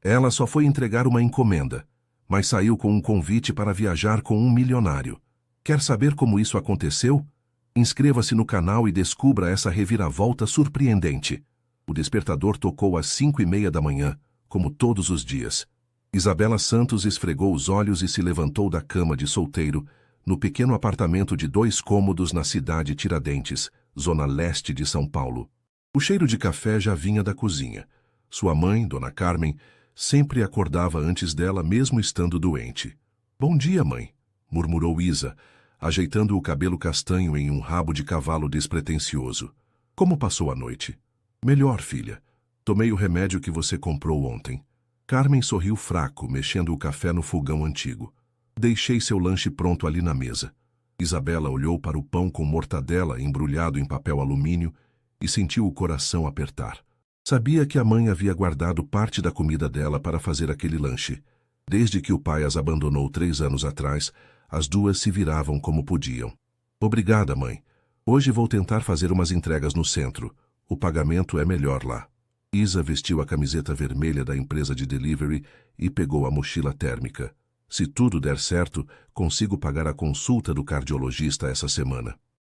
Ela só foi entregar uma encomenda, mas saiu com um convite para viajar com um milionário. Quer saber como isso aconteceu? Inscreva-se no canal e descubra essa reviravolta surpreendente. O despertador tocou às 5:30 da manhã, como todos os dias. Isabela Santos esfregou os olhos e se levantou da cama de solteiro, no pequeno apartamento de 2 cômodos na cidade Tiradentes, zona leste de São Paulo. O cheiro de café já vinha da cozinha. Sua mãe, Dona Carmen, sempre acordava antes dela, mesmo estando doente. "Bom dia, mãe", murmurou Isa, ajeitando o cabelo castanho em um rabo de cavalo despretensioso. "Como passou a noite?" "Melhor, filha. Tomei o remédio que você comprou ontem." Carmen sorriu fraco, mexendo o café no fogão antigo. "Deixei seu lanche pronto ali na mesa." Isabela olhou para o pão com mortadela embrulhado em papel alumínio e sentiu o coração apertar. Sabia que a mãe havia guardado parte da comida dela para fazer aquele lanche. Desde que o pai as abandonou 3 anos atrás, as duas se viravam como podiam. "Obrigada, mãe. Hoje vou tentar fazer umas entregas no centro. O pagamento é melhor lá." Isa vestiu a camiseta vermelha da empresa de delivery e pegou a mochila térmica. "Se tudo der certo, consigo pagar a consulta do cardiologista essa semana."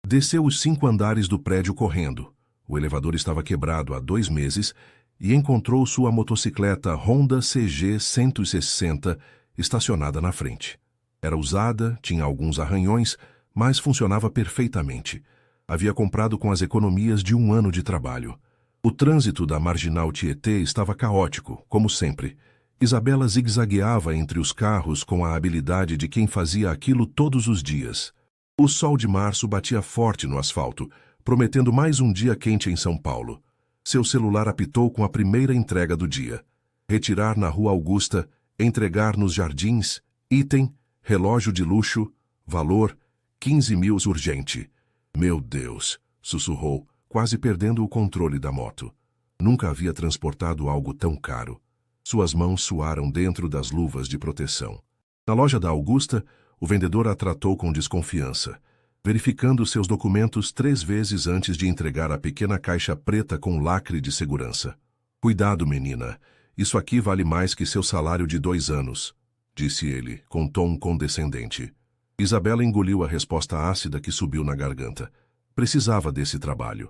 Desceu os 5 andares do prédio correndo. O elevador estava quebrado há 2 meses e encontrou sua motocicleta Honda CG 160 estacionada na frente. Era usada, tinha alguns arranhões, mas funcionava perfeitamente. Havia comprado com as economias de 1 ano de trabalho. O trânsito da Marginal Tietê estava caótico, como sempre. Isabela zigue-zagueava entre os carros com a habilidade de quem fazia aquilo todos os dias. O sol de março batia forte no asfalto, prometendo mais um dia quente em São Paulo. Seu celular apitou com a primeira entrega do dia. Retirar na Rua Augusta, entregar nos Jardins, item, relógio de luxo, valor, 15 mil urgente. "Meu Deus", sussurrou, quase perdendo o controle da moto. Nunca havia transportado algo tão caro. Suas mãos suaram dentro das luvas de proteção. Na loja da Augusta, o vendedor a tratou com desconfiança, verificando seus documentos 3 vezes antes de entregar a pequena caixa preta com lacre de segurança. "Cuidado, menina. Isso aqui vale mais que seu salário de 2 anos", disse ele, com tom condescendente. Isabela engoliu a resposta ácida que subiu na garganta. Precisava desse trabalho.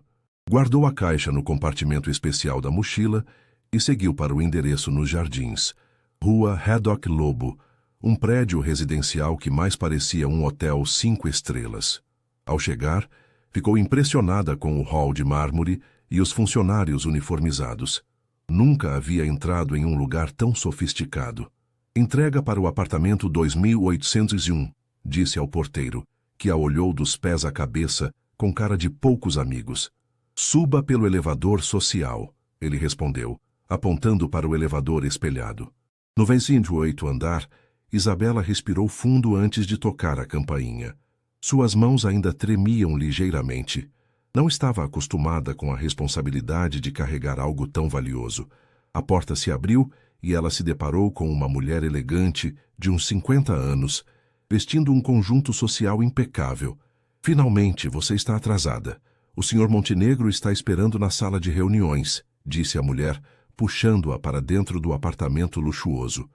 Guardou a caixa no compartimento especial da mochila e seguiu para o endereço nos Jardins, Rua Haddock Lobo, um prédio residencial que mais parecia um hotel 5 estrelas. Ao chegar, ficou impressionada com o hall de mármore e os funcionários uniformizados. Nunca havia entrado em um lugar tão sofisticado. "Entrega para o apartamento 2801, disse ao porteiro, que a olhou dos pés à cabeça com cara de poucos amigos. "Suba pelo elevador social", ele respondeu, apontando para o elevador espelhado. No 28º andar, Isabela respirou fundo antes de tocar a campainha. Suas mãos ainda tremiam ligeiramente. Não estava acostumada com a responsabilidade de carregar algo tão valioso. A porta se abriu e ela se deparou com uma mulher elegante, de uns 50 anos, vestindo um conjunto social impecável. "Finalmente, você está atrasada. O Sr. Montenegro está esperando na sala de reuniões", disse a mulher, puxando-a para dentro do apartamento luxuoso.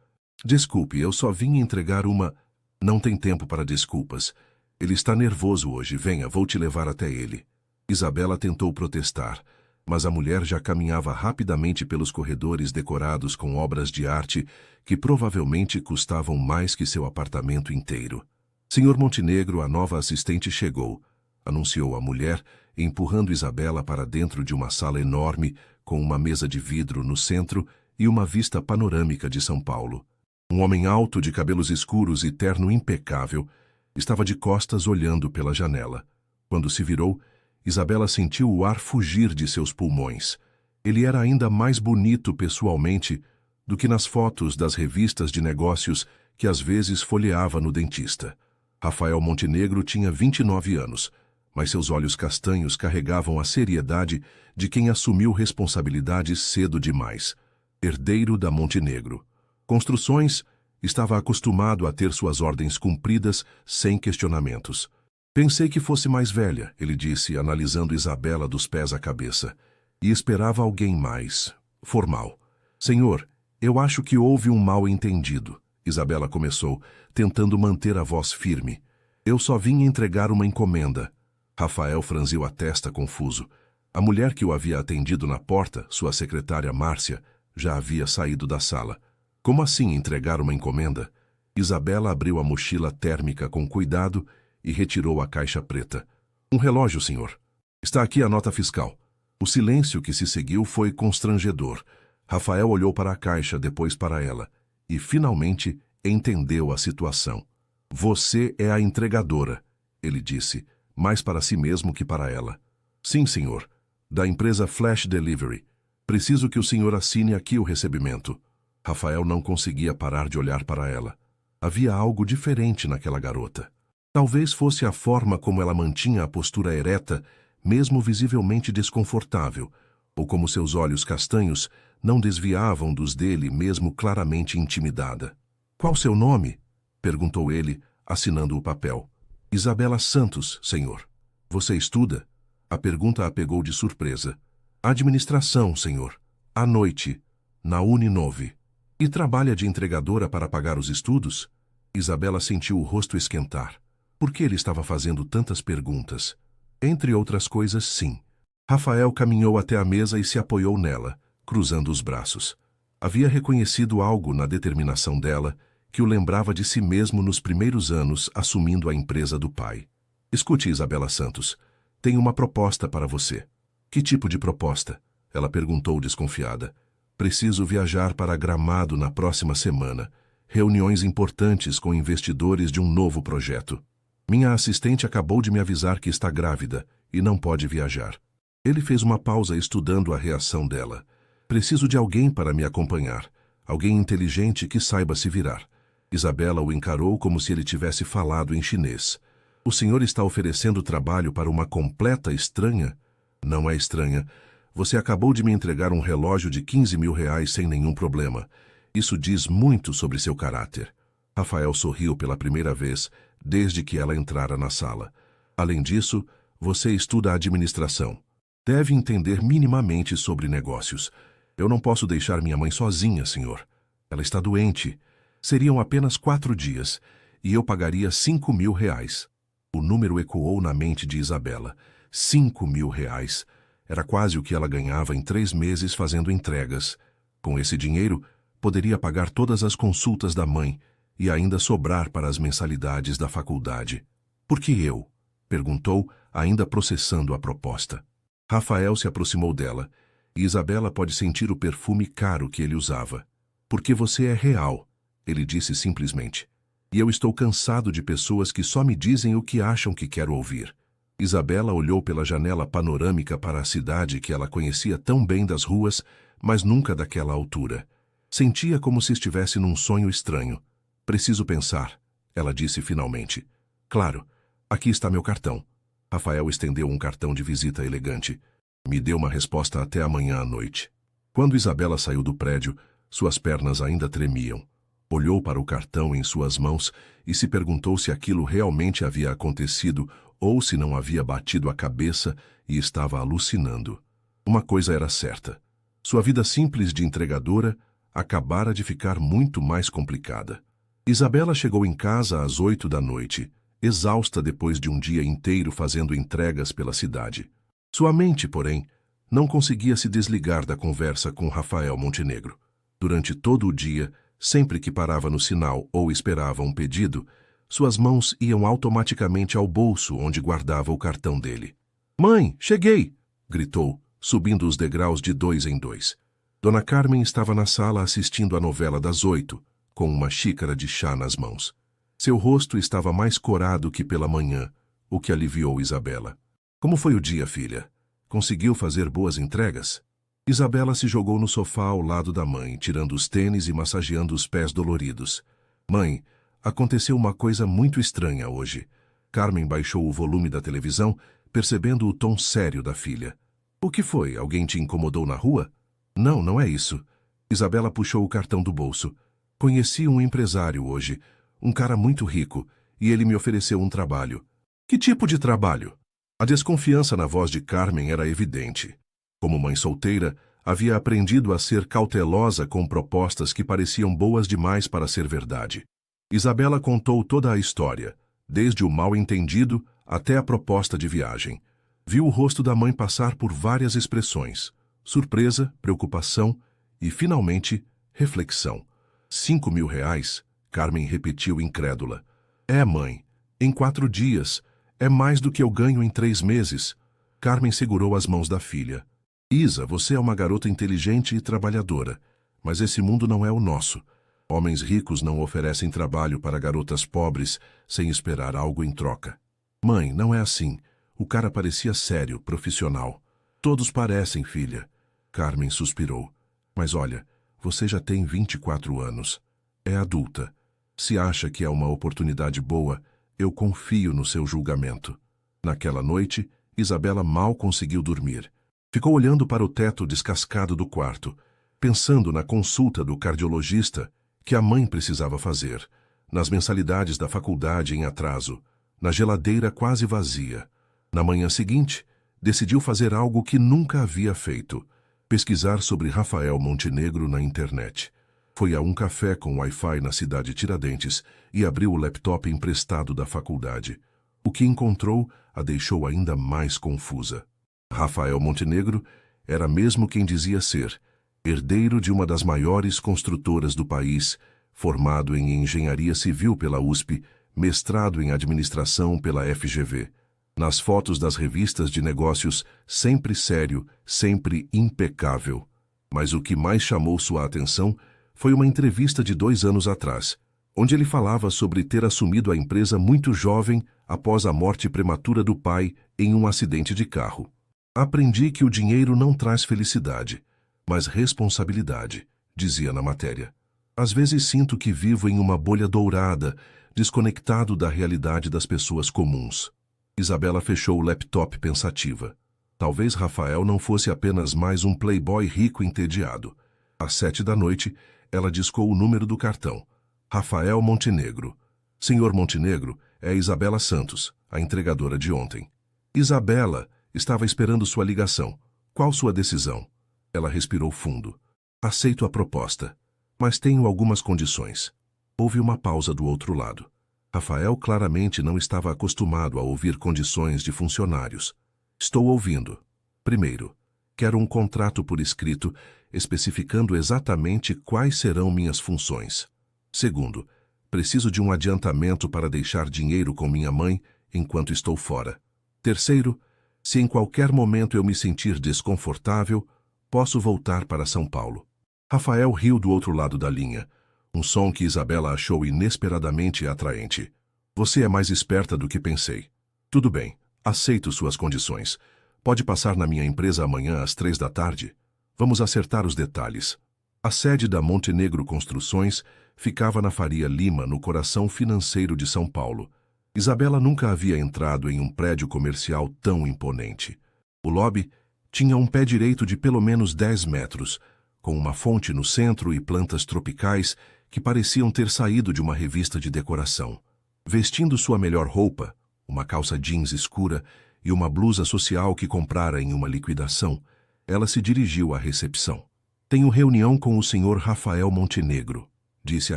"Desculpe, eu só vim entregar uma..." "Não tem tempo para desculpas. Ele está nervoso hoje. Venha, vou te levar até ele." Isabela tentou protestar, mas a mulher já caminhava rapidamente pelos corredores decorados com obras de arte que provavelmente custavam mais que seu apartamento inteiro. "Sr. Montenegro, a nova assistente chegou", anunciou a mulher, empurrando Isabela para dentro de uma sala enorme com uma mesa de vidro no centro e uma vista panorâmica de São Paulo. Um homem alto, de cabelos escuros e terno impecável, estava de costas olhando pela janela. Quando se virou, Isabela sentiu o ar fugir de seus pulmões. Ele era ainda mais bonito pessoalmente do que nas fotos das revistas de negócios que às vezes folheava no dentista. Rafael Montenegro tinha 29 anos, mas seus olhos castanhos carregavam a seriedade de quem assumiu responsabilidades cedo demais. Herdeiro da Montenegro. Construções, estava acostumado a ter suas ordens cumpridas sem questionamentos. "Pensei que fosse mais velha", ele disse, analisando Isabela dos pés à cabeça. "E esperava alguém mais formal." "Senhor, Eu acho que houve um mal-entendido, Isabela começou, tentando manter a voz firme. Eu só vim entregar uma encomenda. Rafael franziu a testa confuso. A mulher que o havia atendido na porta, sua secretária Márcia, já havia saído da sala. Como assim entregar uma encomenda? Isabela abriu a mochila térmica com cuidado e retirou a caixa preta. Um relógio, senhor. Está aqui a nota fiscal. O silêncio que se seguiu foi constrangedor. Rafael olhou para a caixa, depois para ela, e finalmente entendeu a situação. Você é a entregadora, ele disse, mais para si mesmo que para ela. Sim, senhor. Da empresa Flash Delivery. Preciso que o senhor assine aqui o recebimento. Rafael não conseguia parar de olhar para ela. Havia algo diferente naquela garota. Talvez fosse a forma como ela mantinha a postura ereta, mesmo visivelmente desconfortável, ou como seus olhos castanhos não desviavam dos dele mesmo claramente intimidada. Qual seu nome? Perguntou ele, assinando o papel. Isabela Santos, senhor. Você estuda? A pergunta a pegou de surpresa. Administração, senhor. À noite, na Uninove. E trabalha de entregadora para pagar os estudos? Isabela sentiu o rosto esquentar. Por que ele estava fazendo tantas perguntas? Entre outras coisas, sim. Rafael caminhou até a mesa e se apoiou nela, cruzando os braços. Havia reconhecido algo na determinação dela que o lembrava de si mesmo nos primeiros anos assumindo a empresa do pai. Escute, Isabela Santos. Tenho uma proposta para você. Que tipo de proposta? Ela perguntou desconfiada. Preciso viajar para Gramado na próxima semana. Reuniões importantes com investidores de um novo projeto. Minha assistente acabou de me avisar que está grávida e não pode viajar. Ele fez uma pausa estudando a reação dela. Preciso de alguém para me acompanhar. Alguém inteligente que saiba se virar. Isabela o encarou como se ele tivesse falado em chinês. O senhor está oferecendo trabalho para uma completa estranha? Não é estranha. Você acabou de me entregar um relógio de 15 mil reais sem nenhum problema. Isso diz muito sobre seu caráter. Rafael sorriu pela primeira vez desde que ela entrara na sala. Além disso, você estuda administração. Deve entender minimamente sobre negócios. Eu não posso deixar minha mãe sozinha, senhor. Ela está doente. Seriam apenas 4 dias, e eu pagaria 5 mil reais. O número ecoou na mente de Isabela. 5 mil reais. Era quase o que ela ganhava em 3 meses fazendo entregas. Com esse dinheiro, poderia pagar todas as consultas da mãe e ainda sobrar para as mensalidades da faculdade. Por que eu? Perguntou, ainda processando a proposta. Rafael se aproximou dela, e Isabela pode sentir o perfume caro que ele usava. Porque você é real, ele disse simplesmente. E eu estou cansado de pessoas que só me dizem o que acham que quero ouvir. Isabela olhou pela janela panorâmica para a cidade que ela conhecia tão bem das ruas, mas nunca daquela altura. Sentia como se estivesse num sonho estranho. Preciso pensar, ela disse finalmente. Claro, aqui está meu cartão. Rafael estendeu um cartão de visita elegante. Me deu uma resposta até amanhã à noite. Quando Isabela saiu do prédio, suas pernas ainda tremiam. Olhou para o cartão em suas mãos e se perguntou se aquilo realmente havia acontecido ou se não havia batido a cabeça e estava alucinando. Uma coisa era certa. Sua vida simples de entregadora acabara de ficar muito mais complicada. Isabela chegou em casa às 8 da noite, exausta depois de um dia inteiro fazendo entregas pela cidade. Sua mente, porém, não conseguia se desligar da conversa com Rafael Montenegro. Durante todo o dia, sempre que parava no sinal ou esperava um pedido, suas mãos iam automaticamente ao bolso onde guardava o cartão dele. "Mãe, cheguei!" gritou, subindo os degraus de 2 em 2. Dona Carmen estava na sala assistindo a novela das 8, com uma xícara de chá nas mãos. Seu rosto estava mais corado que pela manhã, o que aliviou Isabela. "Como foi o dia, filha? Conseguiu fazer boas entregas?" Isabela se jogou no sofá ao lado da mãe, tirando os tênis e massageando os pés doloridos. "Mãe, aconteceu uma coisa muito estranha hoje." Carmen baixou o volume da televisão, percebendo o tom sério da filha. "O que foi? Alguém te incomodou na rua?" "Não, não é isso." Isabela puxou o cartão do bolso. "Conheci um empresário hoje, um cara muito rico, e ele me ofereceu um trabalho." "Que tipo de trabalho?" A desconfiança na voz de Carmen era evidente. Como mãe solteira, Havia aprendido a ser cautelosa com propostas que pareciam boas demais para ser verdade. Isabela contou toda a história, desde o mal-entendido até a proposta de viagem. Viu o rosto da mãe passar por várias expressões: surpresa, preocupação e, finalmente, reflexão. 5.000 reais? Carmen repetiu incrédula. É, mãe. Em 4 dias. É mais do que eu ganho em 3 meses. Carmen segurou as mãos da filha. Isa, você é uma garota inteligente e trabalhadora, mas esse mundo não é o nosso. Homens ricos não oferecem trabalho para garotas pobres sem esperar algo em troca. Mãe, não é assim. O cara parecia sério, profissional. Todos parecem, filha. Carmen suspirou. Mas olha, você já tem 24 anos. É adulta. Se acha que é uma oportunidade boa, eu confio no seu julgamento. Naquela noite, Isabela mal conseguiu dormir. Ficou olhando para o teto descascado do quarto, pensando na consulta do cardiologista que a mãe precisava fazer, nas mensalidades da faculdade em atraso, na geladeira quase vazia. Na manhã seguinte, decidiu fazer algo que nunca havia feito: pesquisar sobre Rafael Montenegro na internet. Foi a um café com Wi-Fi na cidade Tiradentes e abriu o laptop emprestado da faculdade. O que encontrou a deixou ainda mais confusa. Rafael Montenegro era mesmo quem dizia ser, herdeiro de uma das maiores construtoras do país, formado em engenharia civil pela USP, mestrado em administração pela FGV. Nas fotos das revistas de negócios, sempre sério, sempre impecável. Mas o que mais chamou sua atenção foi uma entrevista de 2 anos atrás, onde ele falava sobre ter assumido a empresa muito jovem após a morte prematura do pai em um acidente de carro. Aprendi que o dinheiro não traz felicidade, mas responsabilidade, dizia na matéria. Às vezes sinto que vivo em uma bolha dourada, desconectado da realidade das pessoas comuns. Isabela fechou o laptop pensativa. Talvez Rafael não fosse apenas mais um playboy rico entediado. Às 7 da noite, ela discou o número do cartão. Rafael Montenegro. Senhor Montenegro, é Isabela Santos, a entregadora de ontem. Isabela, estava esperando sua ligação. Qual sua decisão? Ela respirou fundo. Aceito a proposta, mas tenho algumas condições. Houve uma pausa do outro lado. Rafael claramente não estava acostumado a ouvir condições de funcionários. Estou ouvindo. Primeiro, quero um contrato por escrito especificando exatamente quais serão minhas funções. Segundo, preciso de um adiantamento para deixar dinheiro com minha mãe enquanto estou fora. Terceiro, se em qualquer momento eu me sentir desconfortável, posso voltar para São Paulo. Rafael riu do outro lado da linha, um som que Isabela achou inesperadamente atraente. Você é mais esperta do que pensei. Tudo bem, aceito suas condições. Pode passar na minha empresa amanhã às 3 da tarde? Vamos acertar os detalhes. A sede da Montenegro Construções ficava na Faria Lima, no coração financeiro de São Paulo. Isabela nunca havia entrado em um prédio comercial tão imponente. O lobby tinha um pé direito de pelo menos 10 metros, com uma fonte no centro e plantas tropicais que pareciam ter saído de uma revista de decoração. Vestindo sua melhor roupa, uma calça jeans escura e uma blusa social que comprara em uma liquidação, ela se dirigiu à recepção. Tenho reunião com o senhor Rafael Montenegro, disse a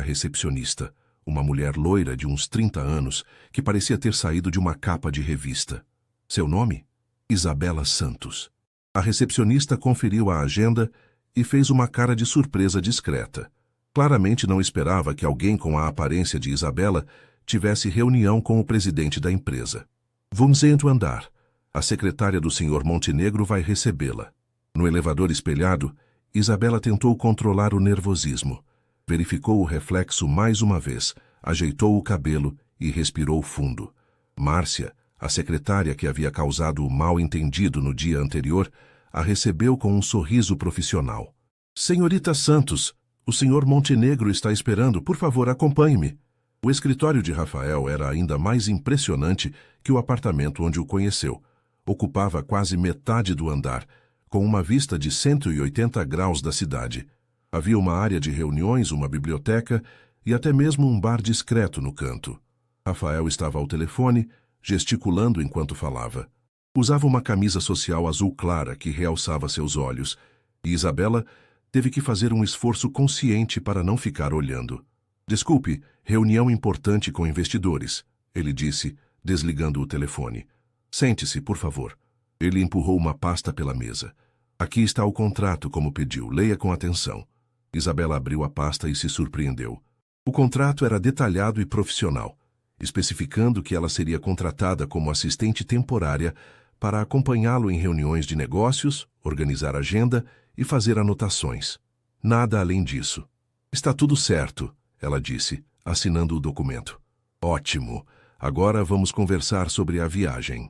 recepcionista, uma mulher loira de uns 30 anos que parecia ter saído de uma capa de revista. Seu nome? Isabela Santos. A recepcionista conferiu a agenda e fez uma cara de surpresa discreta. Claramente não esperava que alguém com a aparência de Isabela tivesse reunião com o presidente da empresa. Vamos andar. A secretária do senhor Montenegro vai recebê-la. No elevador espelhado, Isabela tentou controlar o nervosismo. Verificou o reflexo mais uma vez, ajeitou o cabelo e respirou fundo. Márcia, a secretária que havia causado o mal-entendido no dia anterior, a recebeu com um sorriso profissional. Senhorita Santos, o senhor Montenegro está esperando, por favor, acompanhe-me. O escritório de Rafael era ainda mais impressionante que o apartamento onde o conheceu. Ocupava quase metade do andar, com uma vista de 180 graus da cidade. Havia uma área de reuniões, uma biblioteca e até mesmo um bar discreto no canto. Rafael estava ao telefone, gesticulando enquanto falava. Usava uma camisa social azul clara que realçava seus olhos E Isabela teve que fazer um esforço consciente para não ficar olhando. Desculpe, reunião importante com investidores, ele disse, desligando o telefone. Sente-se, por favor. Ele empurrou uma pasta pela mesa. Aqui está o contrato, como pediu. Leia com atenção. Isabela abriu a pasta e se surpreendeu. O contrato era detalhado e profissional, especificando que ela seria contratada como assistente temporária para acompanhá-lo em reuniões de negócios, organizar agenda e fazer anotações. Nada além disso. Está tudo certo, ela disse, assinando o documento. Ótimo. Agora vamos conversar sobre a viagem.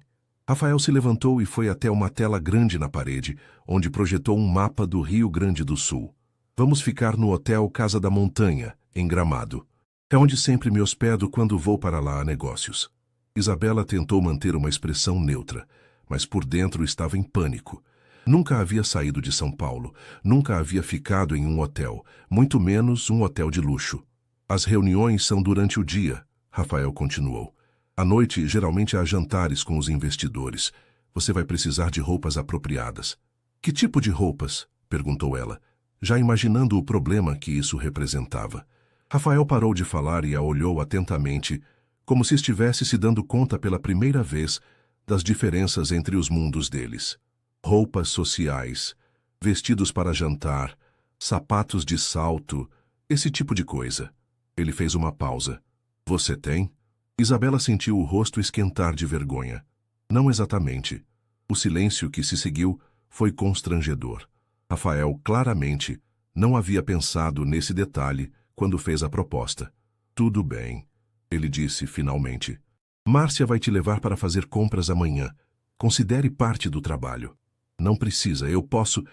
Rafael se levantou e foi até uma tela grande na parede, onde projetou um mapa do Rio Grande do Sul. Vamos ficar no Hotel Casa da Montanha, em Gramado. É onde sempre me hospedo quando vou para lá a negócios. Isabela tentou manter uma expressão neutra, mas por dentro estava em pânico. Nunca havia saído de São Paulo, nunca havia ficado em um hotel, muito menos um hotel de luxo. As reuniões são durante o dia, Rafael continuou. À noite, geralmente há jantares com os investidores. Você vai precisar de roupas apropriadas. Que tipo de roupas? Perguntou ela, já imaginando o problema que isso representava. Rafael parou de falar e a olhou atentamente, como se estivesse se dando conta pela primeira vez das diferenças entre os mundos deles. Roupas sociais, vestidos para jantar, sapatos de salto, esse tipo de coisa. Ele fez uma pausa. Você tem? Isabela sentiu o rosto esquentar de vergonha. Não exatamente. O silêncio que se seguiu foi constrangedor. Rafael, claramente, não havia pensado nesse detalhe quando fez a proposta. Tudo bem, ele disse finalmente. Márcia vai te levar para fazer compras amanhã. Considere parte do trabalho. Não precisa, eu posso...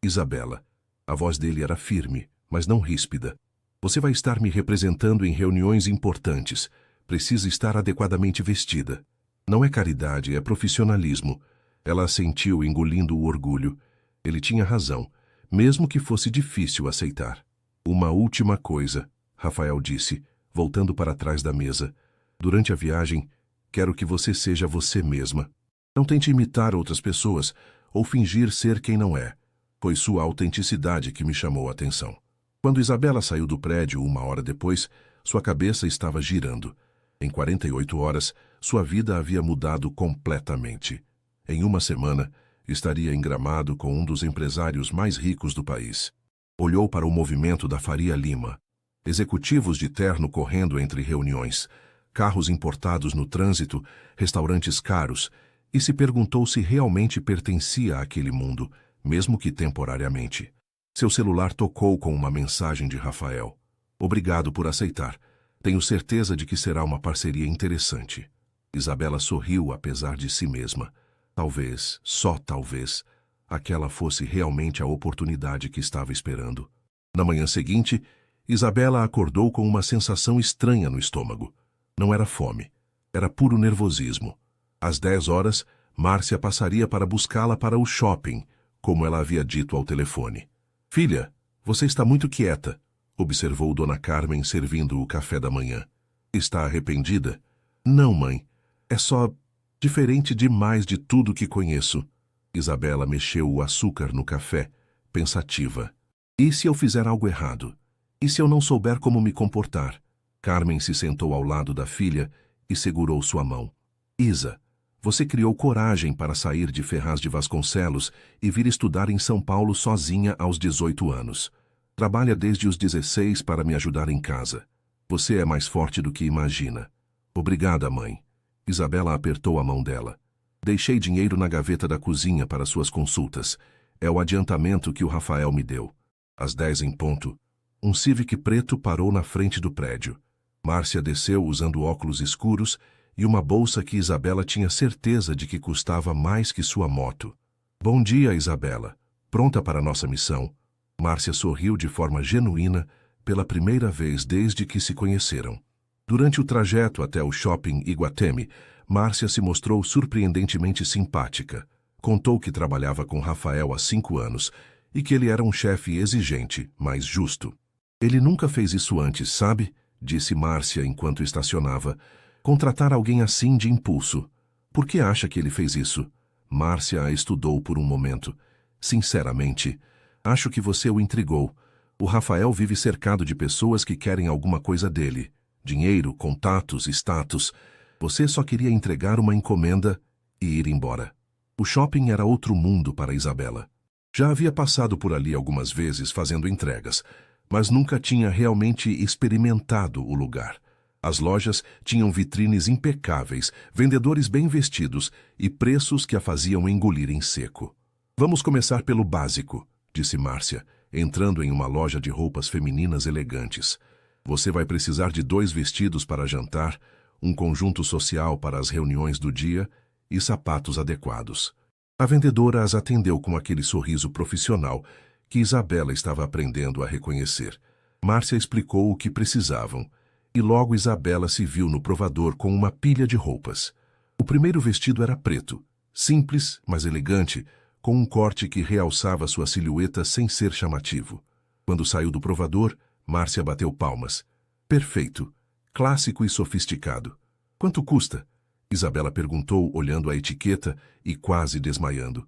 Isabela. A voz dele era firme, mas não ríspida. Você vai estar me representando em reuniões importantes. Precisa estar adequadamente vestida. Não é caridade, é profissionalismo. Ela assentiu, engolindo o orgulho. Ele tinha razão, mesmo que fosse difícil aceitar. Uma última coisa, Rafael disse, voltando para trás da mesa. Durante a viagem, quero que você seja você mesma. Não tente imitar outras pessoas ou fingir ser quem não é. Foi sua autenticidade que me chamou a atenção. Quando Isabela saiu do prédio 1 hora depois, sua cabeça estava girando. Em 48 horas, sua vida havia mudado completamente. Em uma semana, estaria em Gramado com um dos empresários mais ricos do país. Olhou para o movimento da Faria Lima. Executivos de terno correndo entre reuniões, carros importados no trânsito, restaurantes caros, e se perguntou se realmente pertencia àquele mundo, mesmo que temporariamente. Seu celular tocou com uma mensagem de Rafael. Obrigado por aceitar. Tenho certeza de que será uma parceria interessante. Isabela sorriu apesar de si mesma. Talvez, só talvez, aquela fosse realmente a oportunidade que estava esperando. Na manhã seguinte, Isabela acordou com uma sensação estranha no estômago. Não era fome, era puro nervosismo. Às 10 horas, Márcia passaria para buscá-la para o shopping, como ela havia dito ao telefone. Filha, você está muito quieta, observou Dona Carmen servindo o café da manhã. Está arrependida? Não, mãe. É só diferente demais de tudo que conheço. Isabela mexeu o açúcar no café, pensativa. E se eu fizer algo errado? E se eu não souber como me comportar? Carmen se sentou ao lado da filha e segurou sua mão. Isa, você criou coragem para sair de Ferraz de Vasconcelos e vir estudar em São Paulo sozinha aos 18 anos. Trabalha desde os 16 para me ajudar em casa. Você é mais forte do que imagina. Obrigada, mãe. Isabela apertou a mão dela. Deixei dinheiro na gaveta da cozinha para suas consultas. É o adiantamento que o Rafael me deu. Às 10 em ponto, um Civic preto parou na frente do prédio. Márcia desceu usando óculos escuros e uma bolsa que Isabela tinha certeza de que custava mais que sua moto. Bom dia, Isabela. Pronta para nossa missão? Márcia sorriu de forma genuína pela primeira vez desde que se conheceram. Durante o trajeto até o shopping Iguatemi, Márcia se mostrou surpreendentemente simpática. Contou que trabalhava com Rafael há 5 anos e que ele era um chefe exigente, mas justo. Ele nunca fez isso antes, sabe? Disse Márcia enquanto estacionava. Contratar alguém assim de impulso. Por que acha que ele fez isso? Márcia a estudou por um momento. Sinceramente, Acho que você o intrigou. O Rafael vive cercado de pessoas que querem alguma coisa dele. Dinheiro, contatos, status. Você só queria entregar uma encomenda e ir embora. O shopping era outro mundo para Isabela. Já havia passado por ali algumas vezes fazendo entregas, mas nunca tinha realmente experimentado o lugar. As lojas tinham vitrines impecáveis, vendedores bem vestidos e preços que a faziam engolir em seco. Vamos começar pelo básico, disse Márcia, entrando em uma loja de roupas femininas elegantes. Você vai precisar de 2 vestidos para jantar, um conjunto social para as reuniões do dia e sapatos adequados. A vendedora as atendeu com aquele sorriso profissional que Isabela estava aprendendo a reconhecer. Márcia explicou o que precisavam, e logo Isabela se viu no provador com uma pilha de roupas. O primeiro vestido era preto, simples, mas elegante, com um corte que realçava sua silhueta sem ser chamativo. Quando saiu do provador, Márcia bateu palmas. Perfeito, clássico e sofisticado. Quanto custa? Isabela perguntou, olhando a etiqueta e quase desmaiando.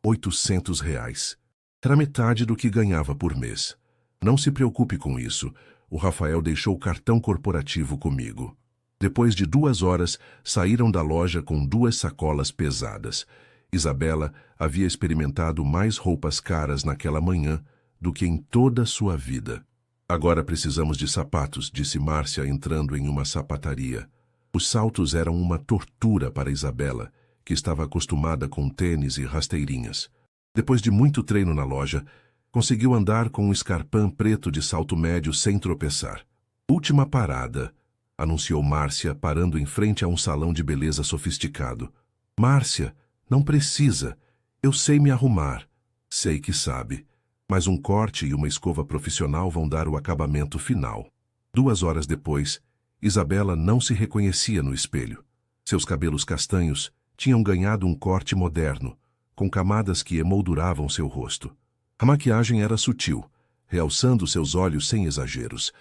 R$ 800. Era metade do que ganhava por mês. Não se preocupe com isso. O Rafael deixou o cartão corporativo comigo. Depois de 2 horas, saíram da loja com 2 sacolas pesadas. Isabela havia experimentado mais roupas caras naquela manhã do que em toda a sua vida. Agora precisamos de sapatos, disse Márcia, entrando em uma sapataria. Os saltos eram uma tortura para Isabela, que estava acostumada com tênis e rasteirinhas. Depois de muito treino na loja, conseguiu andar com um escarpão preto de salto médio sem tropeçar. Última parada, anunciou Márcia, parando em frente a um salão de beleza sofisticado. Márcia, não precisa. Eu sei me arrumar. Sei que sabe. Mas um corte e uma escova profissional vão dar o acabamento final. 2 horas depois, Isabela não se reconhecia no espelho. Seus cabelos castanhos tinham ganhado um corte moderno, com camadas que emolduravam seu rosto. A maquiagem era sutil, realçando seus olhos sem exageros.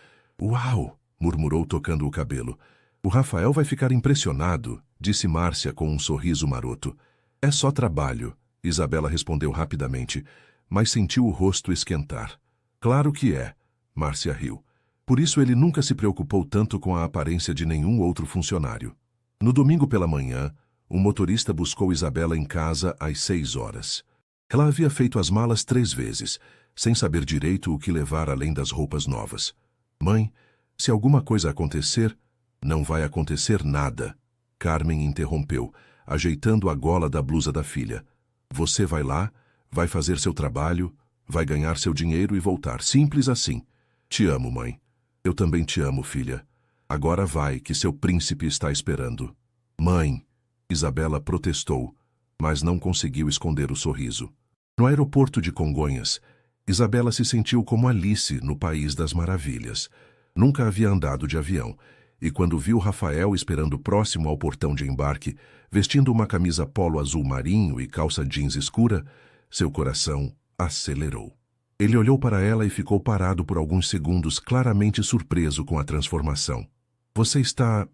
Uau! Murmurou tocando o cabelo. O Rafael vai ficar impressionado, disse Márcia com um sorriso maroto. É só trabalho, Isabela respondeu rapidamente, mas sentiu o rosto esquentar. Claro que é, Márcia riu. Por isso ele nunca se preocupou tanto com a aparência de nenhum outro funcionário. No domingo pela manhã, um motorista buscou Isabela em casa às 6 horas. Ela havia feito as malas 3 vezes, sem saber direito o que levar além das roupas novas. Mãe, se alguma coisa acontecer, não vai acontecer nada. Carmen interrompeu, ajeitando a gola da blusa da filha. Você vai lá, vai fazer seu trabalho, vai ganhar seu dinheiro e voltar. Simples assim. Te amo, mãe. Eu também te amo, filha. Agora vai, que seu príncipe está esperando. Mãe, Isabela protestou, mas não conseguiu esconder o sorriso. No aeroporto de Congonhas, Isabela se sentiu como Alice no País das Maravilhas. Nunca havia andado de avião, e quando viu Rafael esperando próximo ao portão de embarque, vestindo uma camisa polo azul marinho e calça jeans escura, seu coração acelerou. Ele olhou para ela e ficou parado por alguns segundos, claramente surpreso com a transformação. Você está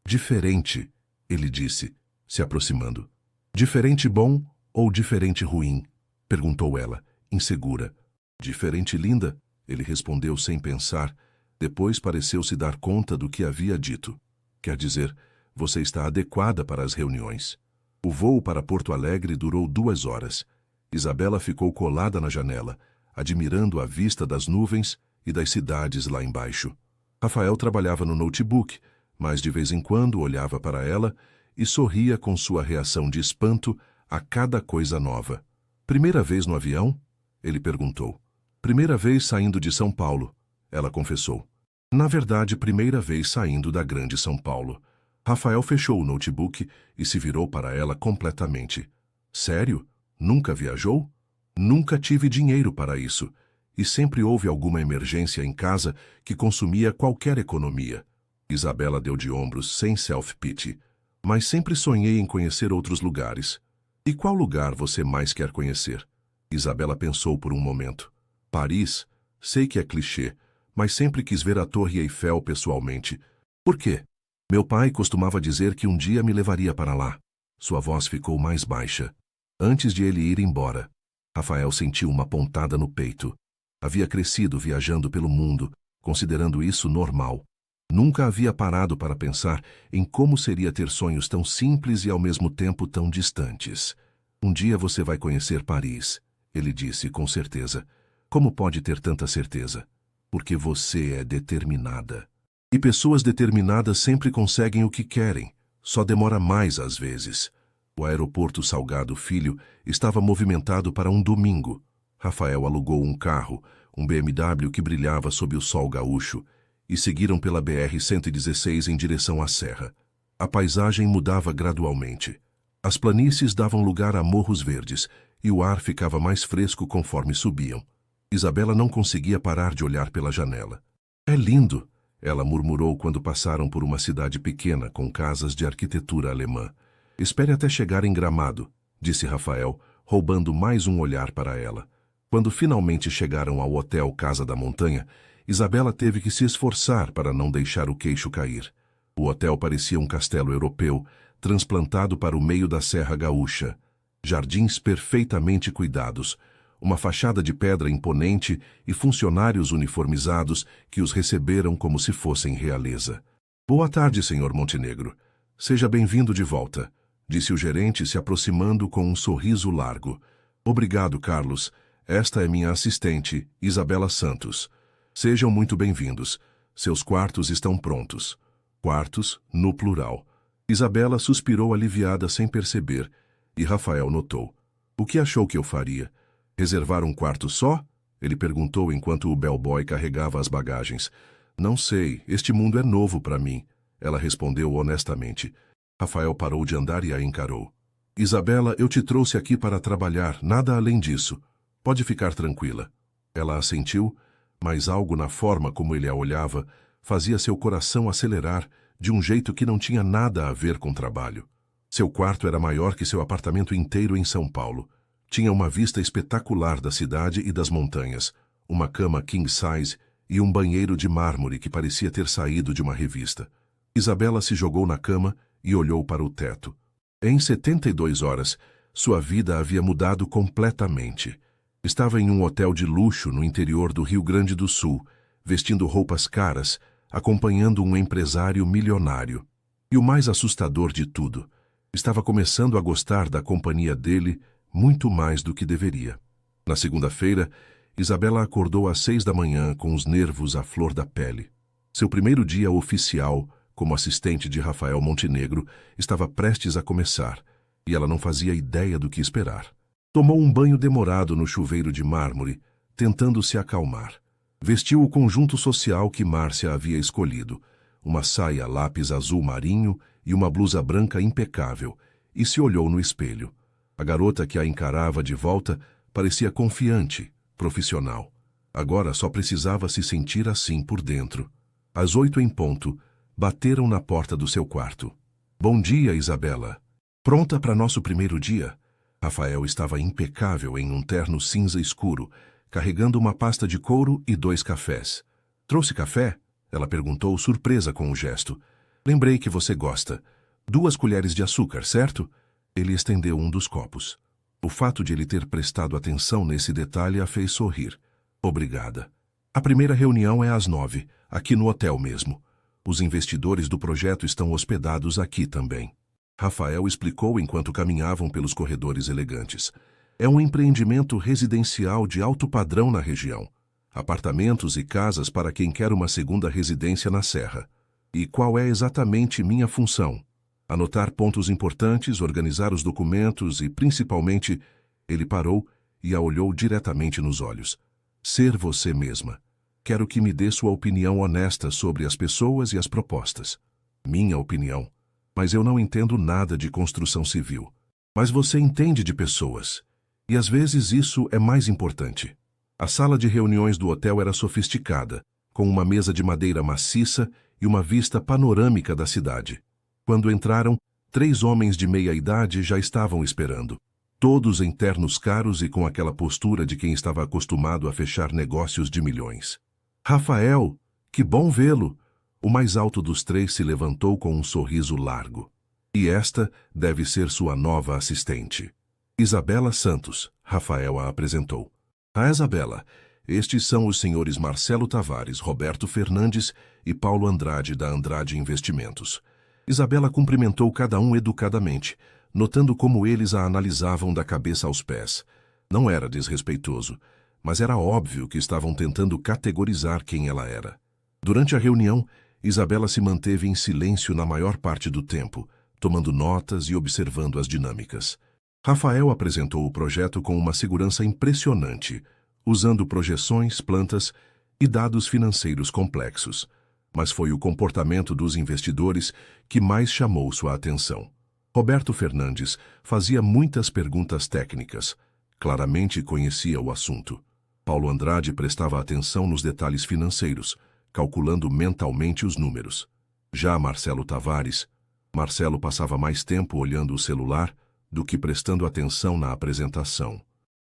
diferente, ele disse, se aproximando. Diferente bom ou diferente ruim? Perguntou ela, insegura. Diferente linda, ele respondeu sem pensar. Depois pareceu se dar conta do que havia dito. Quer dizer, você está adequada para as reuniões. O voo para Porto Alegre durou 2 horas. Isabela ficou colada na janela, admirando a vista das nuvens e das cidades lá embaixo. Rafael trabalhava no notebook, mas de vez em quando olhava para ela e sorria com sua reação de espanto a cada coisa nova. Primeira vez no avião? Ele perguntou. Primeira vez saindo de São Paulo, ela confessou. Na verdade, primeira vez saindo da grande São Paulo. Rafael fechou o notebook e se virou para ela completamente. Sério? Nunca viajou? Nunca tive dinheiro para isso. E sempre houve alguma emergência em casa que consumia qualquer economia. Isabela deu de ombros sem self-pity. Mas sempre sonhei em conhecer outros lugares. E qual lugar você mais quer conhecer? Isabela pensou por um momento. Paris? Sei que é clichê, mas sempre quis ver a Torre Eiffel pessoalmente. Por quê? Meu pai costumava dizer que um dia me levaria para lá. Sua voz ficou mais baixa. Antes de ele ir embora. Rafael sentiu uma pontada no peito. Havia crescido viajando pelo mundo, considerando isso normal. Nunca havia parado para pensar em como seria ter sonhos tão simples e ao mesmo tempo tão distantes. Um dia você vai conhecer Paris, ele disse com certeza. Como pode ter tanta certeza? Porque você é determinada. E pessoas determinadas sempre conseguem o que querem, só demora mais às vezes. O aeroporto Salgado Filho estava movimentado para um domingo. Rafael alugou um carro, um BMW que brilhava sob o sol gaúcho, e seguiram pela BR-116 em direção à serra. A paisagem mudava gradualmente. As planícies davam lugar a morros verdes, e o ar ficava mais fresco conforme subiam. Isabela não conseguia parar de olhar pela janela. É lindo, ela murmurou quando passaram por uma cidade pequena com casas de arquitetura alemã. Espere até chegar em Gramado, disse Rafael, roubando mais um olhar para ela. Quando finalmente chegaram ao hotel Casa da Montanha, Isabela teve que se esforçar para não deixar o queixo cair. O hotel parecia um castelo europeu, transplantado para o meio da Serra Gaúcha. Jardins perfeitamente cuidados, uma fachada de pedra imponente e funcionários uniformizados que os receberam como se fossem realeza. Boa tarde, Sr. Montenegro. Seja bem-vindo de volta, disse o gerente se aproximando com um sorriso largo. Obrigado, Carlos. Esta é minha assistente, Isabela Santos. Sejam muito bem-vindos. Seus quartos estão prontos. Quartos, no plural. Isabela suspirou aliviada sem perceber, e Rafael notou. O que achou que eu faria? Reservar um quarto só? Ele perguntou enquanto o bellboy carregava as bagagens. Não sei, este mundo é novo para mim, ela respondeu honestamente. Rafael parou de andar e a encarou. Isabela, eu te trouxe aqui para trabalhar, nada além disso. Pode ficar tranquila. Ela assentiu, mas algo na forma como ele a olhava fazia seu coração acelerar de um jeito que não tinha nada a ver com trabalho. Seu quarto era maior que seu apartamento inteiro em São Paulo. Tinha uma vista espetacular da cidade e das montanhas, uma cama king size e um banheiro de mármore que parecia ter saído de uma revista. Isabela se jogou na cama e olhou para o teto. Em 72 horas, sua vida havia mudado completamente. Estava em um hotel de luxo no interior do Rio Grande do Sul, vestindo roupas caras, acompanhando um empresário milionário. E o mais assustador de tudo, estava começando a gostar da companhia dele muito mais do que deveria. Na segunda-feira, Isabela acordou às 6 da manhã com os nervos à flor da pele. Seu primeiro dia oficial, como assistente de Rafael Montenegro, estava prestes a começar, e ela não fazia ideia do que esperar. Tomou um banho demorado no chuveiro de mármore, tentando se acalmar. Vestiu o conjunto social que Márcia havia escolhido, uma saia lápis azul marinho e uma blusa branca impecável, e se olhou no espelho. A garota que a encarava de volta parecia confiante, profissional. Agora só precisava se sentir assim por dentro. Às 8 em ponto, bateram na porta do seu quarto. Bom dia, Isabela. Pronta para nosso primeiro dia? Rafael estava impecável em um terno cinza escuro, carregando uma pasta de couro e 2 cafés. Trouxe café? Ela perguntou, surpresa com o gesto. Lembrei que você gosta. 2 colheres de açúcar, certo? Ele estendeu um dos copos. O fato de ele ter prestado atenção nesse detalhe a fez sorrir. Obrigada. A primeira reunião é às 9, aqui no hotel mesmo. Os investidores do projeto estão hospedados aqui também. Rafael explicou enquanto caminhavam pelos corredores elegantes. É um empreendimento residencial de alto padrão na região. Apartamentos e casas para quem quer uma segunda residência na Serra. E qual é exatamente minha função? Anotar pontos importantes, organizar os documentos e, principalmente, ele parou e a olhou diretamente nos olhos. Ser você mesma. Quero que me dê sua opinião honesta sobre as pessoas e as propostas. Minha opinião. Mas eu não entendo nada de construção civil. Mas você entende de pessoas. E às vezes isso é mais importante. A sala de reuniões do hotel era sofisticada, com uma mesa de madeira maciça e uma vista panorâmica da cidade. Quando entraram, 3 homens de meia idade já estavam esperando. Todos em ternos caros e com aquela postura de quem estava acostumado a fechar negócios de milhões. Rafael, que bom vê-lo! O mais alto dos 3 se levantou com um sorriso largo. E esta deve ser sua nova assistente. Isabela Santos, Rafael a apresentou. A Isabela, estes são os senhores Marcelo Tavares, Roberto Fernandes e Paulo Andrade, da Andrade Investimentos. Isabela cumprimentou cada um educadamente, notando como eles a analisavam da cabeça aos pés. Não era desrespeitoso, mas era óbvio que estavam tentando categorizar quem ela era. Durante a reunião, Isabela se manteve em silêncio na maior parte do tempo, tomando notas e observando as dinâmicas. Rafael apresentou o projeto com uma segurança impressionante, usando projeções, plantas e dados financeiros complexos. Mas foi o comportamento dos investidores que mais chamou sua atenção. Roberto Fernandes fazia muitas perguntas técnicas. Claramente conhecia o assunto. Paulo Andrade prestava atenção nos detalhes financeiros, calculando mentalmente os números. Já Marcelo Tavares, Marcelo passava mais tempo olhando o celular do que prestando atenção na apresentação.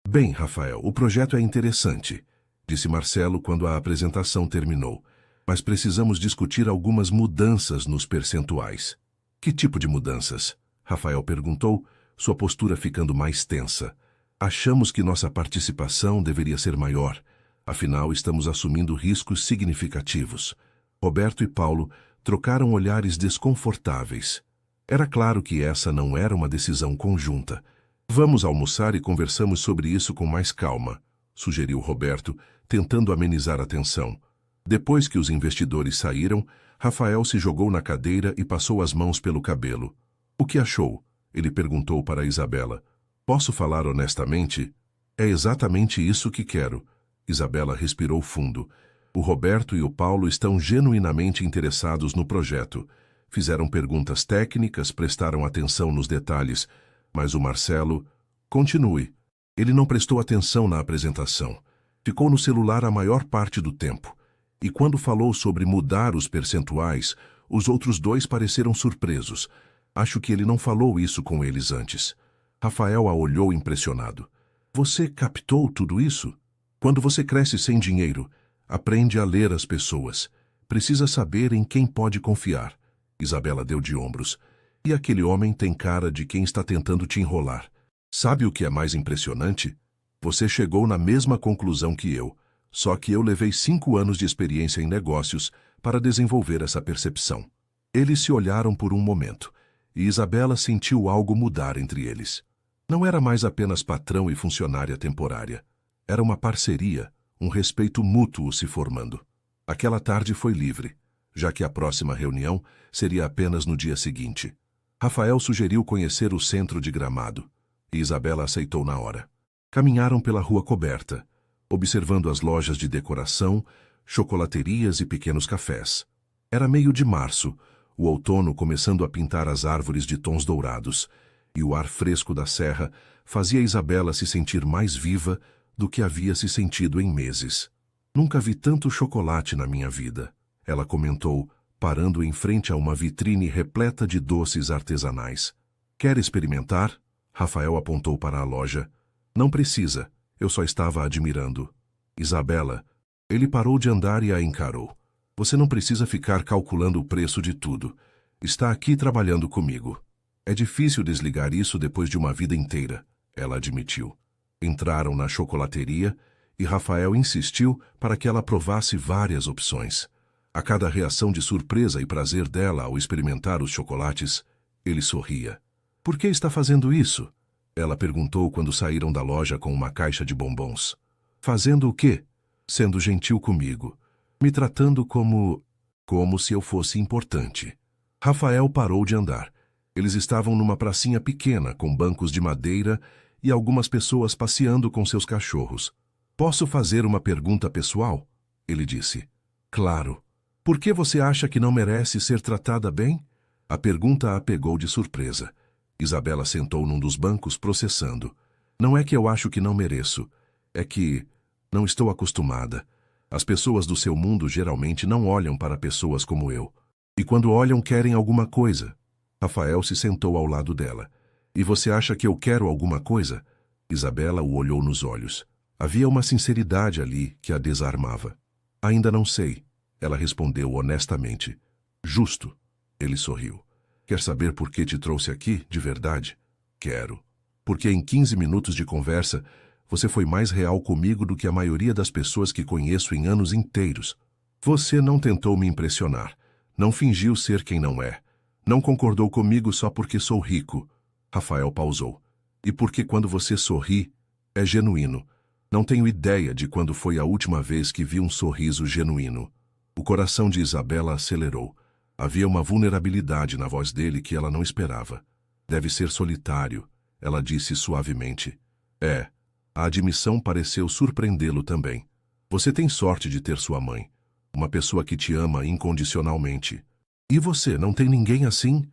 Bem, Rafael, o projeto é interessante, disse Marcelo quando a apresentação terminou, mas precisamos discutir algumas mudanças nos percentuais. Que tipo de mudanças? Rafael perguntou, sua postura ficando mais tensa. Achamos que nossa participação deveria ser maior, afinal estamos assumindo riscos significativos. Roberto e Paulo trocaram olhares desconfortáveis. Era claro que essa não era uma decisão conjunta. Vamos almoçar e conversamos sobre isso com mais calma, sugeriu Roberto, tentando amenizar a tensão. Depois que os investidores saíram, Rafael se jogou na cadeira e passou as mãos pelo cabelo. O que achou? Ele perguntou para Isabela. Posso falar honestamente? É exatamente isso que quero. Isabela respirou fundo. O Roberto e o Paulo estão genuinamente interessados no projeto. Fizeram perguntas técnicas, prestaram atenção nos detalhes, mas o Marcelo... Continue. Ele não prestou atenção na apresentação. Ficou no celular a maior parte do tempo. E quando falou sobre mudar os percentuais, os outros dois pareceram surpresos. Acho que ele não falou isso com eles antes. Rafael a olhou impressionado. Você captou tudo isso? Quando você cresce sem dinheiro, aprende a ler as pessoas. Precisa saber em quem pode confiar. Isabela deu de ombros. E aquele homem tem cara de quem está tentando te enrolar. Sabe o que é mais impressionante? Você chegou na mesma conclusão que eu, só que eu levei 5 anos de experiência em negócios para desenvolver essa percepção. Eles se olharam por um momento, e Isabela sentiu algo mudar entre eles. Não era mais apenas patrão e funcionária temporária. Era uma parceria, um respeito mútuo se formando. Aquela tarde foi livre, já que a próxima reunião seria apenas no dia seguinte. Rafael sugeriu conhecer o centro de Gramado, e Isabela aceitou na hora. Caminharam pela rua coberta, observando as lojas de decoração, chocolaterias e pequenos cafés. Era meio de março, o outono começando a pintar as árvores de tons dourados, e o ar fresco da serra fazia Isabela se sentir mais viva do que havia se sentido em meses. Nunca vi tanto chocolate na minha vida, ela comentou, parando em frente a uma vitrine repleta de doces artesanais. Quer experimentar? Rafael apontou para a loja. Não precisa, eu só estava admirando. Isabela, ele parou de andar e a encarou. Você não precisa ficar calculando o preço de tudo. Está aqui trabalhando comigo. É difícil desligar isso depois de uma vida inteira, ela admitiu. Entraram na chocolateria e Rafael insistiu para que ela provasse várias opções. A cada reação de surpresa e prazer dela ao experimentar os chocolates, ele sorria. Por que está fazendo isso? Ela perguntou quando saíram da loja com uma caixa de bombons. Fazendo o quê? Sendo gentil comigo. Me tratando como se eu fosse importante. Rafael parou de andar. Eles estavam numa pracinha pequena, com bancos de madeira e algumas pessoas passeando com seus cachorros. Posso fazer uma pergunta pessoal? Ele disse. Claro. Por que você acha que não merece ser tratada bem? A pergunta a pegou de surpresa. Isabela sentou num dos bancos processando. Não é que eu acho que não mereço. É que não estou acostumada. As pessoas do seu mundo geralmente não olham para pessoas como eu. E quando olham, querem alguma coisa. Rafael se sentou ao lado dela. E você acha que eu quero alguma coisa? Isabela o olhou nos olhos. Havia uma sinceridade ali que a desarmava. Ainda não sei. Ela respondeu honestamente. Justo. Ele sorriu. Quer saber por que te trouxe aqui, de verdade? Quero. Porque em 15 minutos de conversa, você foi mais real comigo do que a maioria das pessoas que conheço em anos inteiros. Você não tentou me impressionar. Não fingiu ser quem não é. Não concordou comigo só porque sou rico. Rafael pausou. E porque quando você sorri, é genuíno. Não tenho ideia de quando foi a última vez que vi um sorriso genuíno. O coração de Isabela acelerou. Havia uma vulnerabilidade na voz dele que ela não esperava. Deve ser solitário, ela disse suavemente. É. A admissão pareceu surpreendê-lo também. Você tem sorte de ter sua mãe. Uma pessoa que te ama incondicionalmente. E você, não tem ninguém assim?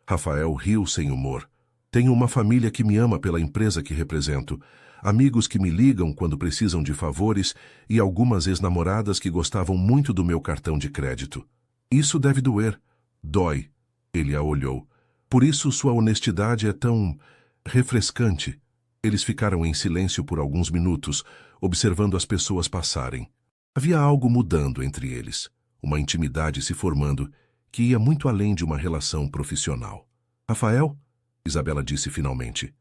Rafael riu sem humor. Tenho uma família que me ama pela empresa que represento, amigos que me ligam quando precisam de favores e algumas ex-namoradas que gostavam muito do meu cartão de crédito. Isso deve doer. Dói. Ele a olhou. Por isso sua honestidade é tão refrescante. Eles ficaram em silêncio por alguns minutos, observando as pessoas passarem. Havia algo mudando entre eles, uma intimidade se formando, que ia muito além de uma relação profissional. Rafael? Isabela disse finalmente.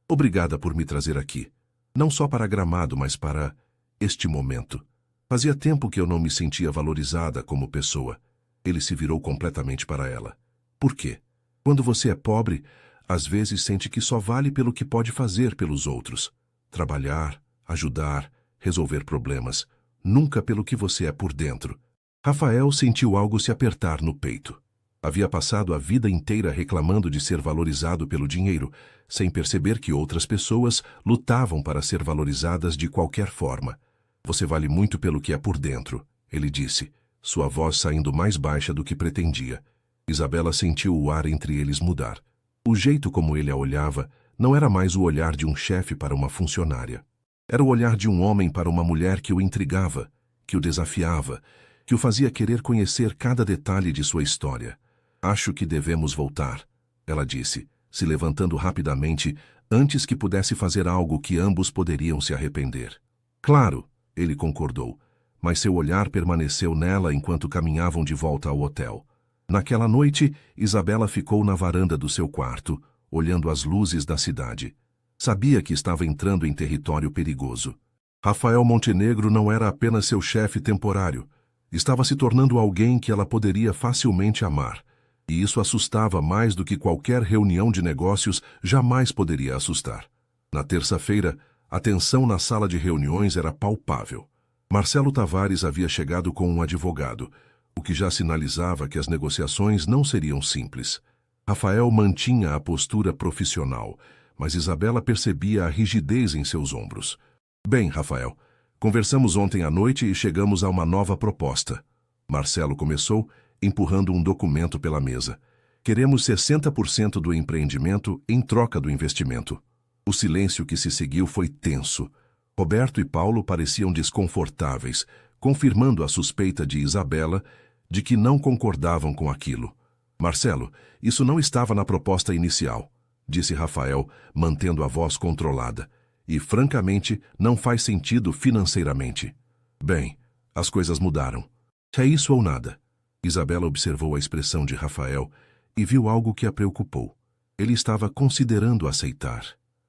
Obrigada por me trazer aqui. Não só para Gramado, mas para este momento. Fazia tempo que eu não me sentia valorizada como pessoa. Ele se virou completamente para ela. Por quê? Quando você é pobre, às vezes sente que só vale pelo que pode fazer pelos outros. Trabalhar, ajudar, resolver problemas. Nunca pelo que você é por dentro. Rafael sentiu algo se apertar no peito. Havia passado a vida inteira reclamando de ser valorizado pelo dinheiro, sem perceber que outras pessoas lutavam para ser valorizadas de qualquer forma. Você vale muito pelo que é por dentro, ele disse, sua voz saindo mais baixa do que pretendia. Isabela sentiu o ar entre eles mudar. O jeito como ele a olhava não era mais o olhar de um chefe para uma funcionária. Era o olhar de um homem para uma mulher que o intrigava, que o desafiava, que o fazia querer conhecer cada detalhe de sua história. Acho que devemos voltar, ela disse, se levantando rapidamente antes que pudesse fazer algo que ambos poderiam se arrepender. Claro, ele concordou, mas seu olhar permaneceu nela enquanto caminhavam de volta ao hotel. Naquela noite, Isabela ficou na varanda do seu quarto, olhando as luzes da cidade. Sabia que estava entrando em território perigoso. Rafael Montenegro não era apenas seu chefe temporário. Estava se tornando alguém que ela poderia facilmente amar. E isso assustava mais do que qualquer reunião de negócios jamais poderia assustar. Na terça-feira, a tensão na sala de reuniões era palpável. Marcelo Tavares havia chegado com um advogado, o que já sinalizava que as negociações não seriam simples. Rafael mantinha a postura profissional, mas Isabela percebia a rigidez em seus ombros. Bem, Rafael, conversamos ontem à noite e chegamos a uma nova proposta. Marcelo começou, empurrando um documento pela mesa. Queremos 60% do empreendimento em troca do investimento. O silêncio que se seguiu foi tenso. Roberto e Paulo pareciam desconfortáveis, confirmando a suspeita de Isabela de que não concordavam com aquilo. Marcelo, isso não estava na proposta inicial, disse Rafael, mantendo a voz controlada. E, francamente, não faz sentido financeiramente. Bem, as coisas mudaram. É isso ou nada. Isabela observou a expressão de Rafael e viu algo que a preocupou. Ele estava considerando aceitar.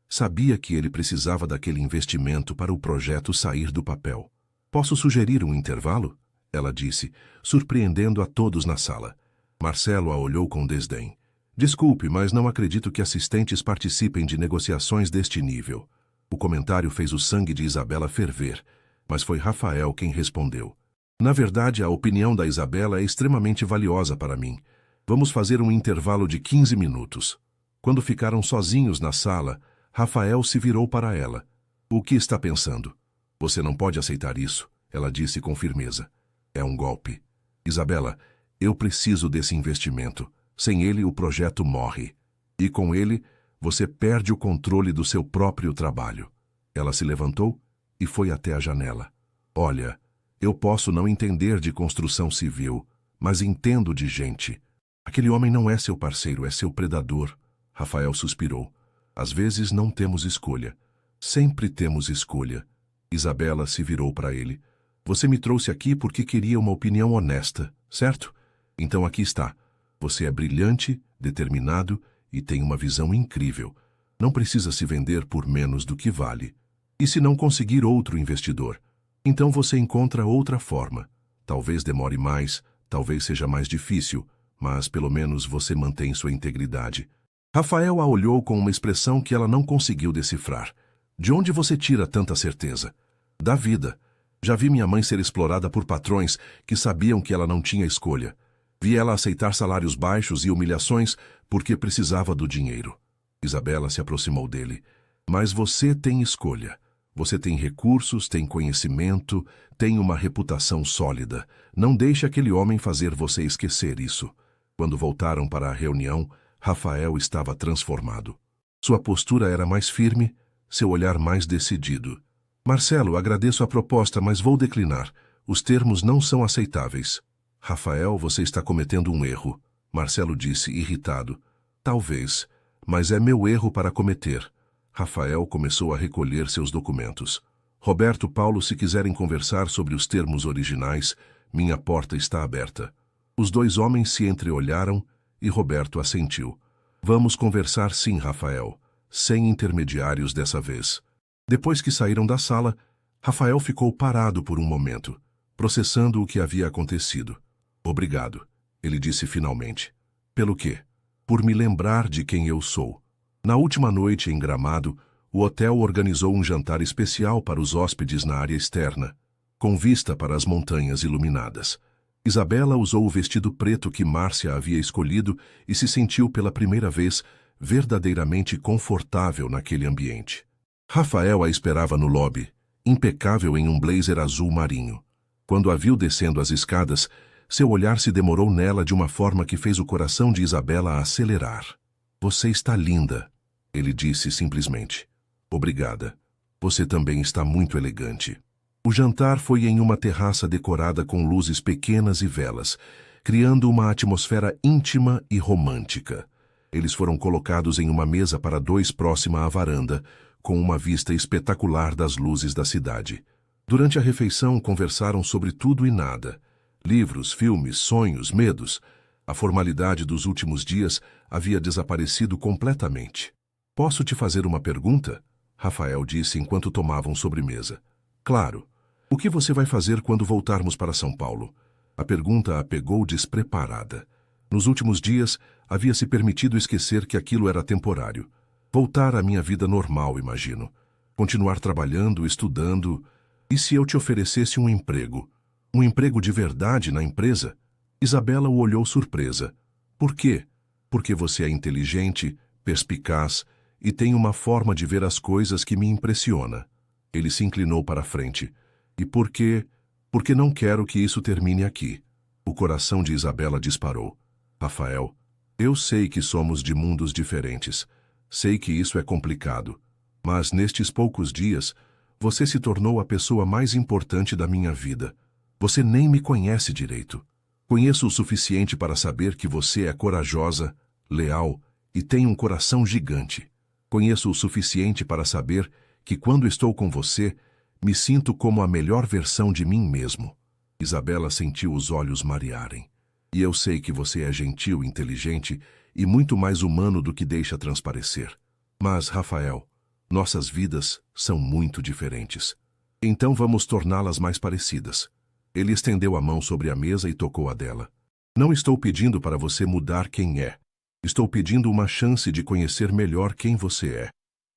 Sabia que ele precisava daquele investimento para o projeto sair do papel. Posso sugerir um intervalo? Ela disse, surpreendendo a todos na sala. Marcelo a olhou com desdém. Desculpe, mas não acredito que assistentes participem de negociações deste nível. O comentário fez o sangue de Isabela ferver, mas foi Rafael quem respondeu. Na verdade, a opinião da Isabela é extremamente valiosa para mim. Vamos fazer um intervalo de 15 minutos. Quando ficaram sozinhos na sala, Rafael se virou para ela. O que está pensando? Você não pode aceitar isso, ela disse com firmeza. É um golpe. Isabela, eu preciso desse investimento. Sem ele, o projeto morre. E com ele, você perde o controle do seu próprio trabalho. Ela se levantou e foi até a janela. Olha, eu posso não entender de construção civil, mas entendo de gente. Aquele homem não é seu parceiro, é seu predador. Rafael suspirou. Às vezes não temos escolha. Sempre temos escolha. Isabela se virou para ele. Você me trouxe aqui porque queria uma opinião honesta, certo? Então aqui está. Você é brilhante, determinado e tem uma visão incrível. Não precisa se vender por menos do que vale. E se não conseguir outro investidor? Então você encontra outra forma. Talvez demore mais, talvez seja mais difícil, mas pelo menos você mantém sua integridade. Rafael a olhou com uma expressão que ela não conseguiu decifrar. De onde você tira tanta certeza? Da vida. Já vi minha mãe ser explorada por patrões que sabiam que ela não tinha escolha. Vi ela aceitar salários baixos e humilhações porque precisava do dinheiro. Isabela se aproximou dele. Mas você tem escolha. Você tem recursos, tem conhecimento, tem uma reputação sólida. Não deixe aquele homem fazer você esquecer isso. Quando voltaram para a reunião, Rafael estava transformado. Sua postura era mais firme, seu olhar mais decidido. Marcelo, agradeço a proposta, mas vou declinar. Os termos não são aceitáveis. Rafael, você está cometendo um erro. Marcelo disse, irritado. Talvez, mas é meu erro para cometer. Rafael começou a recolher seus documentos. Roberto, Paulo, se quiserem conversar sobre os termos originais, minha porta está aberta. Os dois homens se entreolharam e Roberto assentiu. Vamos conversar sim, Rafael. Sem intermediários dessa vez. Depois que saíram da sala, Rafael ficou parado por um momento, processando o que havia acontecido. Obrigado, ele disse finalmente. Pelo quê? Por me lembrar de quem eu sou. Na última noite em Gramado, o hotel organizou um jantar especial para os hóspedes na área externa, com vista para as montanhas iluminadas. Isabela usou o vestido preto que Márcia havia escolhido e se sentiu pela primeira vez verdadeiramente confortável naquele ambiente. Rafael a esperava no lobby, impecável em um blazer azul marinho. Quando a viu descendo as escadas, seu olhar se demorou nela de uma forma que fez o coração de Isabela acelerar. Você está linda, ele disse simplesmente. Obrigada. Você também está muito elegante. O jantar foi em uma terraça decorada com luzes pequenas e velas, criando uma atmosfera íntima e romântica. Eles foram colocados em uma mesa para dois próxima à varanda, com uma vista espetacular das luzes da cidade. Durante a refeição, conversaram sobre tudo e nada. Livros, filmes, sonhos, medos. A formalidade dos últimos dias havia desaparecido completamente. Posso te fazer uma pergunta? Rafael disse enquanto tomavam sobremesa. Claro. O que você vai fazer quando voltarmos para São Paulo? A pergunta a pegou despreparada. Nos últimos dias, havia se permitido esquecer que aquilo era temporário. Voltar à minha vida normal, imagino. Continuar trabalhando, estudando. E se eu te oferecesse um emprego? Um emprego de verdade na empresa? Isabela o olhou surpresa. Por quê? Porque você é inteligente, perspicaz e tem uma forma de ver as coisas que me impressiona. Ele se inclinou para a frente. E por quê? Porque não quero que isso termine aqui. O coração de Isabela disparou. Rafael, eu sei que somos de mundos diferentes. Sei que isso é complicado. Mas nestes poucos dias, você se tornou a pessoa mais importante da minha vida. Você nem me conhece direito. Conheço o suficiente para saber que você é corajosa, leal e tem um coração gigante. Conheço o suficiente para saber que quando estou com você, me sinto como a melhor versão de mim mesmo. Isabela sentiu os olhos marearem. E eu sei que você é gentil, inteligente e muito mais humano do que deixa transparecer. Mas, Rafael, nossas vidas são muito diferentes. Então vamos torná-las mais parecidas. Ele estendeu a mão sobre a mesa e tocou a dela. Não estou pedindo para você mudar quem é. Estou pedindo uma chance de conhecer melhor quem você é.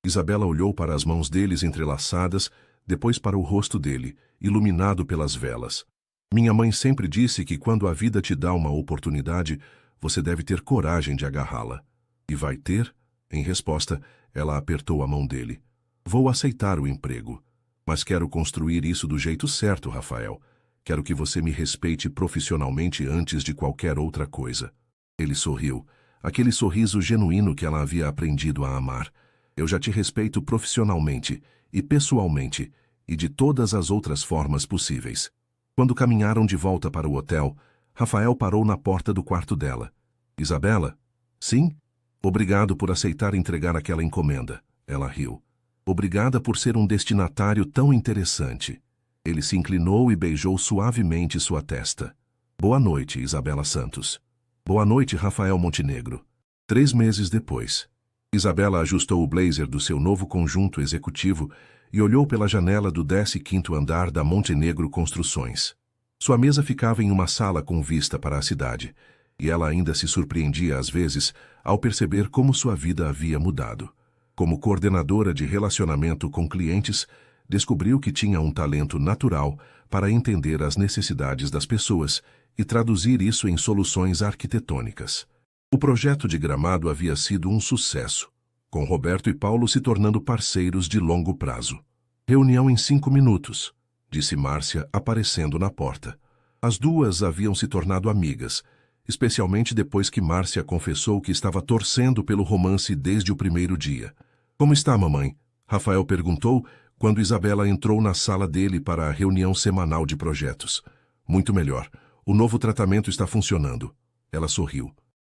Isabela olhou para as mãos deles entrelaçadas, depois para o rosto dele, iluminado pelas velas. Minha mãe sempre disse que quando a vida te dá uma oportunidade, você deve ter coragem de agarrá-la. E vai ter? Em resposta, ela apertou a mão dele. Vou aceitar o emprego. Mas quero construir isso do jeito certo, Rafael. Quero que você me respeite profissionalmente antes de qualquer outra coisa. Ele sorriu. Aquele sorriso genuíno que ela havia aprendido a amar. Eu já te respeito profissionalmente e pessoalmente e de todas as outras formas possíveis. Quando caminharam de volta para o hotel, Rafael parou na porta do quarto dela. Isabela? Sim? Obrigado por aceitar entregar aquela encomenda. Ela riu. Obrigada por ser um destinatário tão interessante. Ele se inclinou e beijou suavemente sua testa. Boa noite, Isabela Santos. Boa noite, Rafael Montenegro. 3 meses depois. Isabela ajustou o blazer do seu novo conjunto executivo e olhou pela janela do 15º andar da Montenegro Construções. Sua mesa ficava em uma sala com vista para a cidade, e ela ainda se surpreendia às vezes ao perceber como sua vida havia mudado. Como coordenadora de relacionamento com clientes, descobriu que tinha um talento natural para entender as necessidades das pessoas e traduzir isso em soluções arquitetônicas. O projeto de gramado havia sido um sucesso, com Roberto e Paulo se tornando parceiros de longo prazo. Reunião em 5 minutos, disse Márcia, aparecendo na porta. As duas haviam se tornado amigas, especialmente depois que Márcia confessou que estava torcendo pelo romance desde o primeiro dia. Como está, mamãe? Rafael perguntou quando Isabela entrou na sala dele para a reunião semanal de projetos. Muito melhor. O novo tratamento está funcionando. Ela sorriu.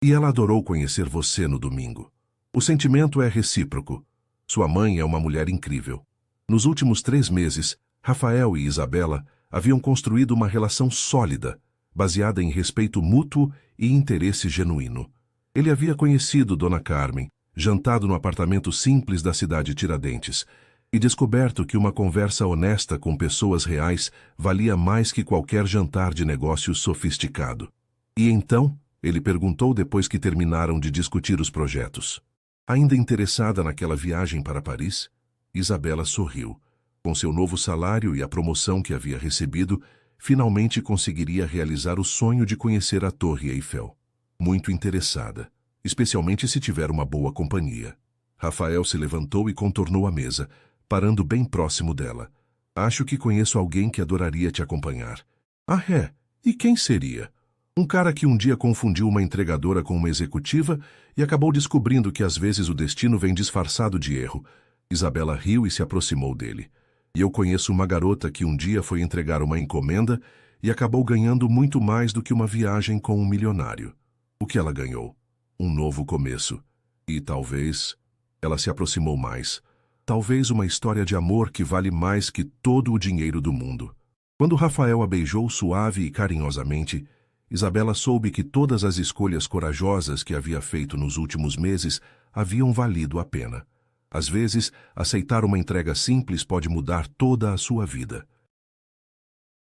E ela adorou conhecer você no domingo. O sentimento é recíproco. Sua mãe é uma mulher incrível. Nos últimos 3 meses, Rafael e Isabela haviam construído uma relação sólida, baseada em respeito mútuo e interesse genuíno. Ele havia conhecido Dona Carmen, jantado no apartamento simples da cidade Tiradentes, e descoberto que uma conversa honesta com pessoas reais valia mais que qualquer jantar de negócios sofisticado. E então, ele perguntou depois que terminaram de discutir os projetos. Ainda interessada naquela viagem para Paris, Isabela sorriu. Com seu novo salário e a promoção que havia recebido, finalmente conseguiria realizar o sonho de conhecer a Torre Eiffel. Muito interessada, especialmente se tiver uma boa companhia. Rafael se levantou e contornou a mesa, parando bem próximo dela. Acho que conheço alguém que adoraria te acompanhar. Ah, é? E quem seria? Um cara que um dia confundiu uma entregadora com uma executiva e acabou descobrindo que às vezes o destino vem disfarçado de erro. Isabela riu e se aproximou dele. E eu conheço uma garota que um dia foi entregar uma encomenda e acabou ganhando muito mais do que uma viagem com um milionário. O que ela ganhou? Um novo começo. E talvez... Ela se aproximou mais. Talvez uma história de amor que vale mais que todo o dinheiro do mundo. Quando Rafael a beijou suave e carinhosamente, Isabela soube que todas as escolhas corajosas que havia feito nos últimos meses haviam valido a pena. Às vezes, aceitar uma entrega simples pode mudar toda a sua vida.